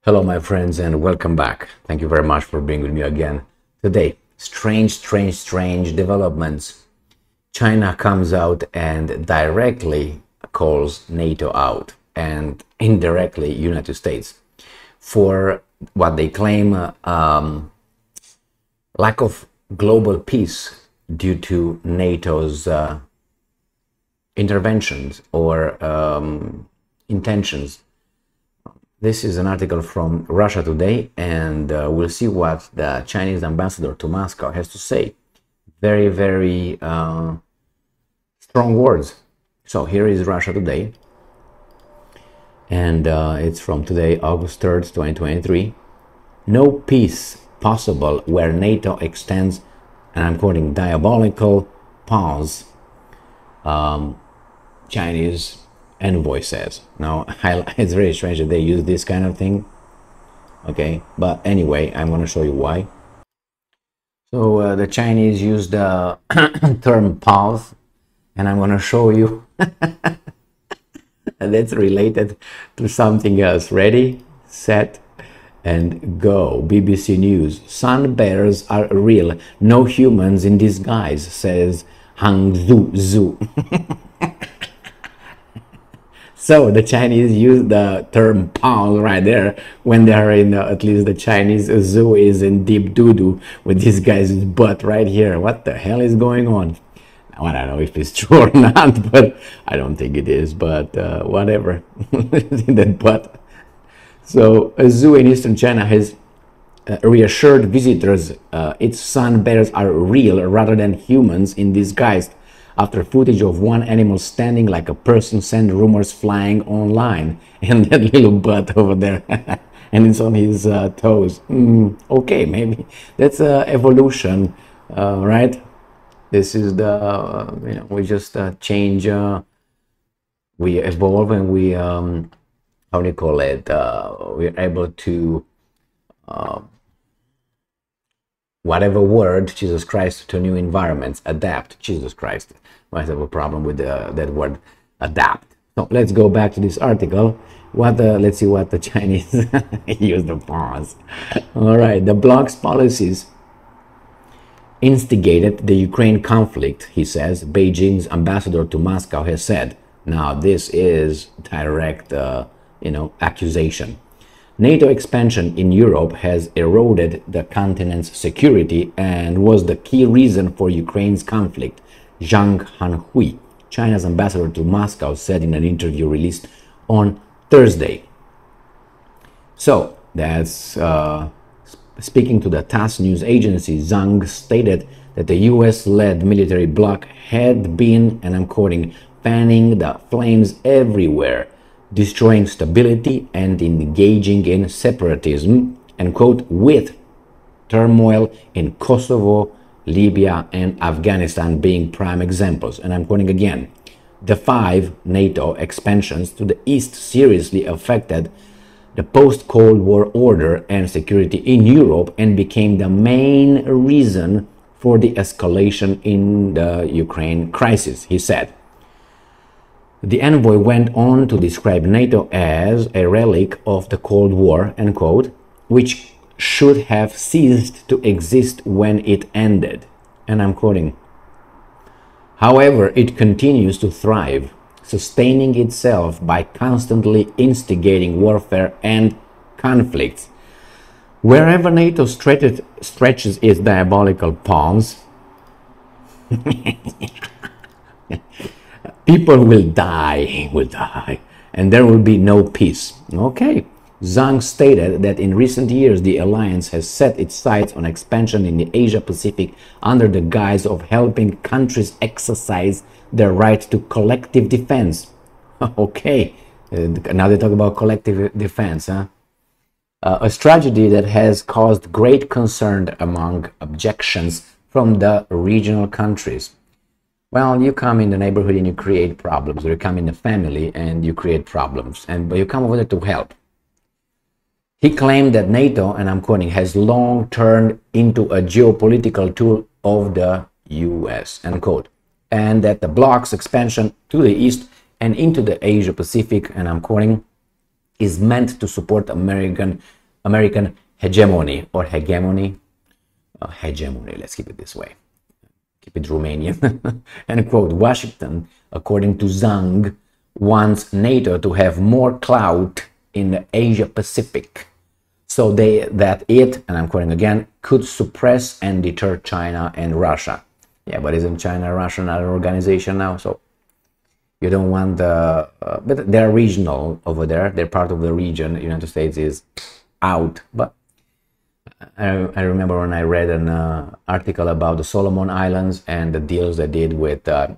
Hello, my friends, and welcome back. Thank you very much for being with me again today. Strange developments. China comes out and directly calls NATO out and indirectly United States for what they claim lack of global peace due to NATO's interventions or intentions. This is an article from Russia Today, and we'll see what the Chinese ambassador to Moscow has to say. Very strong words. So here is Russia Today, and it's from today, August 3rd, 2023. No peace possible where NATO extends, and I'm quoting, diabolical paws, Chinese envoy says. Now, it's very strange that they use this kind of thing. Okay, but anyway, I'm going to show you why. So the Chinese use the term paws, and I'm going to show you that's related to something else. Ready, set, and go. BBC News. Sun bears are real. No humans in disguise, says Hangzhou Zoo. So the Chinese use the term paws right there when they are in, at least the Chinese zoo is in deep doo-doo with this guy's butt right here. What the hell is going on? Now, I don't know if it's true or not, but I don't think it is, but whatever. That butt. So a zoo in eastern China has reassured visitors its sun bears are real rather than humans in disguise, after footage of one animal standing like a person sent rumors flying online, and that little butt over there and it's on his toes. Okay, maybe that's evolution, right? This is the we just change, we evolve, and we how do you call it, we're able to whatever word, Jesus Christ, to new environments, adapt. Jesus Christ, might have a problem with that word, adapt. So let's go back to this article. Let's see what the Chinese use the pause. All right, the bloc's policies instigated the Ukraine conflict, he says. Beijing's ambassador to Moscow has said. Now this is direct, accusation. NATO expansion in Europe has eroded the continent's security and was the key reason for Ukraine's conflict, Zhang Hanhui, China's ambassador to Moscow, said in an interview released on Thursday. So that's speaking to the TASS news agency. Zhang stated that the US-led military bloc had been, and I'm quoting, fanning the flames everywhere, destroying stability and engaging in separatism, and quote, with turmoil in Kosovo, Libya, and Afghanistan being prime examples. And I'm quoting again, the 5 NATO expansions to the east seriously affected the post-Cold War order and security in Europe and became the main reason for the escalation in the Ukraine crisis, he said. The envoy went on to describe NATO as a relic of the Cold War, end quote, which should have ceased to exist when it ended. And I'm quoting, however, it continues to thrive, sustaining itself by constantly instigating warfare and conflicts. Wherever NATO stretches its diabolical paws, people will die, and there will be no peace. Okay. Zhang stated that in recent years, the alliance has set its sights on expansion in the Asia-Pacific under the guise of helping countries exercise their right to collective defense. Okay. Now they talk about collective defense, huh? A strategy that has caused great concern among objections from the regional countries. Well, you come in the neighborhood and you create problems, or you come in the family and you create problems, but you come over there to help. He claimed that NATO, and I'm quoting, has long turned into a geopolitical tool of the US, end quote, and that the bloc's expansion to the east and into the Asia-Pacific, and I'm quoting, is meant to support American hegemony or hegemony. Hegemony, let's keep it this way. Keep it Romanian. And quote, Washington, according to Zhang, wants NATO to have more clout in the Asia Pacific, so that it, and I'm quoting again, could suppress and deter China and Russia. Yeah, but isn't China and Russia another organization now? So you don't want the, but they're regional over there. They're part of the region. The United States is out. But I remember when I read an article about the Solomon Islands and the deals they did with the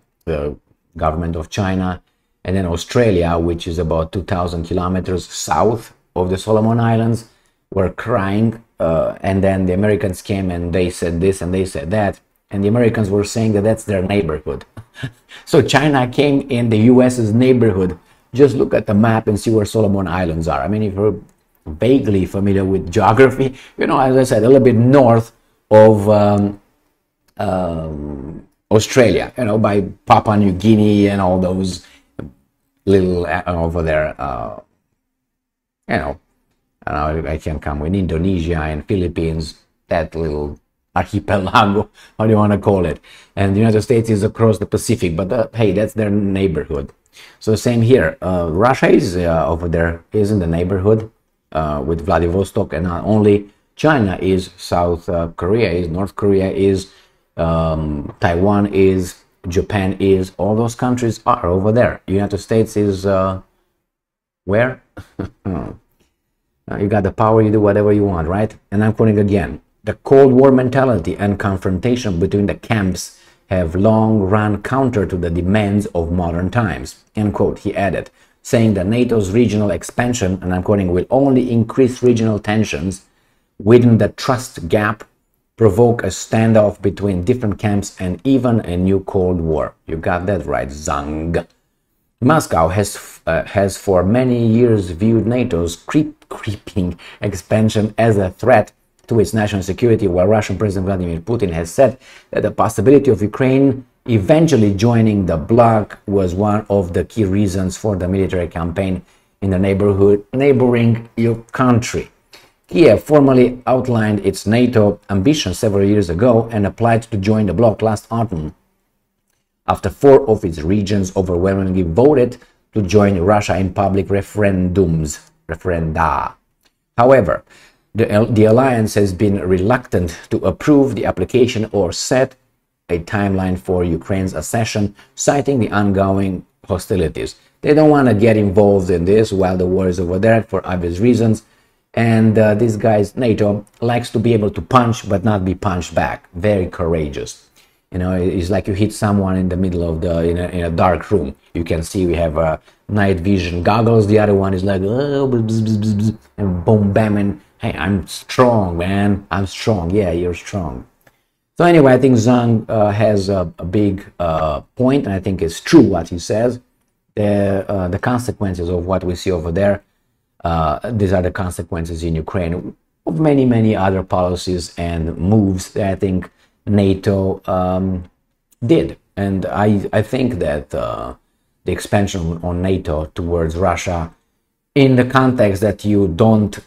government of China, and then Australia, which is about 2,000 kilometers south of the Solomon Islands, were crying. And then the Americans came and they said this and they said that. And the Americans were saying that that's their neighborhood. So China came in the US's neighborhood. Just look at the map and see where Solomon Islands are. I mean, if you're vaguely familiar with geography, you know, as I said, a little bit north of Australia, you know, by Papua New Guinea and all those little over there, you know, I can come with Indonesia and Philippines, that little archipelago, how do you want to call it? And the United States is across the Pacific, but hey, that's their neighborhood. So same here. Russia is over there, is in the neighborhood with Vladivostok, and not only China is, South Korea is, North Korea is, Taiwan is, Japan is, all those countries are over there. The United States is where? You got the power, you do whatever you want, right? And I'm quoting again. The Cold War mentality and confrontation between the camps have long run counter to the demands of modern times, end quote, he added, saying that NATO's regional expansion, and I'm quoting, will only increase regional tensions within the trust gap, provoke a standoff between different camps, and even a new Cold War. You got that right, Zhang. Moscow has for many years viewed NATO's creeping expansion as a threat to its national security, while Russian President Vladimir Putin has said that the possibility of Ukraine eventually joining the bloc was one of the key reasons for the military campaign in the neighboring country. Kiev formally outlined its NATO ambition several years ago and applied to join the bloc last autumn, after 4 of its regions overwhelmingly voted to join Russia in public referenda. However, the alliance has been reluctant to approve the application or set a timeline for Ukraine's accession, citing the ongoing hostilities. They don't want to get involved in this while the war is over there for obvious reasons. And this guy's NATO likes to be able to punch but not be punched back. Very courageous. You know, it's like you hit someone in the middle of in a dark room. You can see we have night vision goggles. The other one is like, oh, bzz, bzz, bzz, bzz, and boom, bam, and hey, I'm strong, man. I'm strong. Yeah, you're strong. So anyway, I think Zhang has a big point, and I think it's true what he says. The consequences of what we see over there, these are the consequences in Ukraine of many, many other policies and moves that I think NATO did. And I think that the expansion on NATO towards Russia, in the context that you don't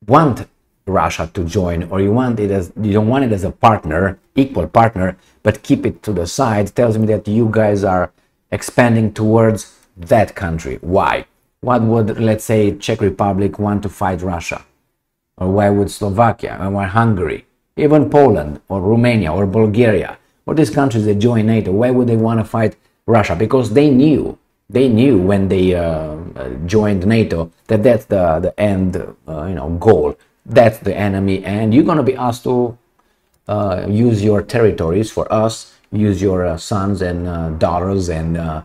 want Russia to join, or you don't want it as a partner, equal partner, but keep it to the side, tells me that you guys are expanding towards that country. Why? What would, let's say, Czech Republic want to fight Russia? Or why would Slovakia, or why Hungary, even Poland, or Romania, or Bulgaria, or these countries that join NATO, why would they want to fight Russia? Because they knew when they joined NATO that that's the end goal. That's the enemy, and you're going to be asked to use your territories for us, use your sons and daughters and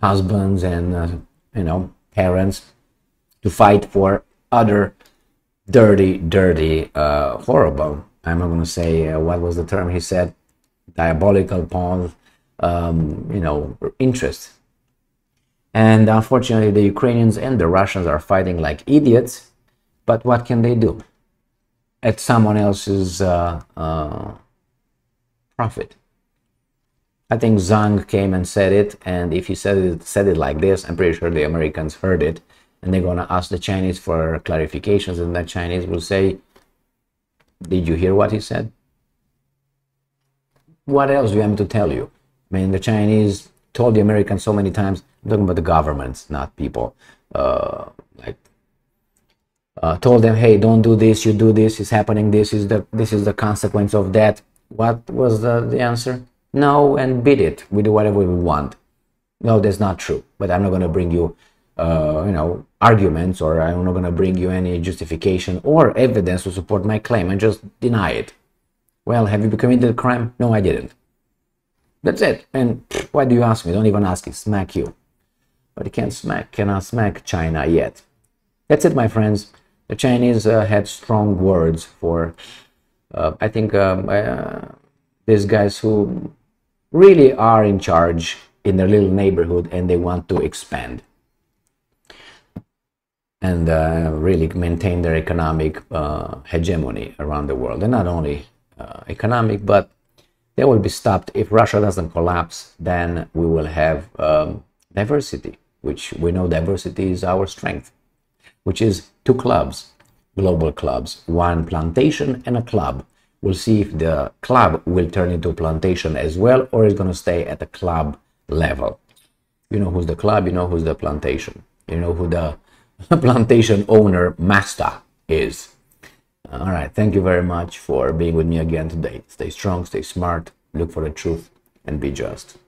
husbands and parents to fight for other dirty, horrible, I'm not going to say what was the term he said, diabolical paws, interests. And unfortunately, the Ukrainians and the Russians are fighting like idiots. But what can they do at someone else's profit? I think Zhang came and said it, and if he said it like this, I'm pretty sure the Americans heard it, and they're going to ask the Chinese for clarifications, and the Chinese will say, did you hear what he said? What else do you want me to tell you? I mean, the Chinese told the Americans so many times, I'm talking about the governments, not people, told them, hey, don't do this, you do this, it's happening, this is the consequence of that. What was the answer? No, and beat it, we do whatever we want. No, that's not true, but I'm not going to bring you arguments, or I'm not going to bring you any justification or evidence to support my claim, and just deny it. Well, have you committed a crime? No, I didn't. That's it. And why do you ask me? Don't even ask it. Smack you. But you cannot smack China yet. That's it, my friends. The Chinese had strong words for, I think, these guys who really are in charge in their little neighborhood, and they want to expand and really maintain their economic hegemony around the world. And not only economic, but they will be stopped. If Russia doesn't collapse, then we will have diversity, which we know diversity is our strength, which is 2 clubs, global clubs, one plantation and a club. We'll see if the club will turn into a plantation as well, or is going to stay at the club level. You know who's the club, you know who's the plantation. You know who the plantation owner master is. All right, thank you very much for being with me again today. Stay strong, stay smart, look for the truth, and be just.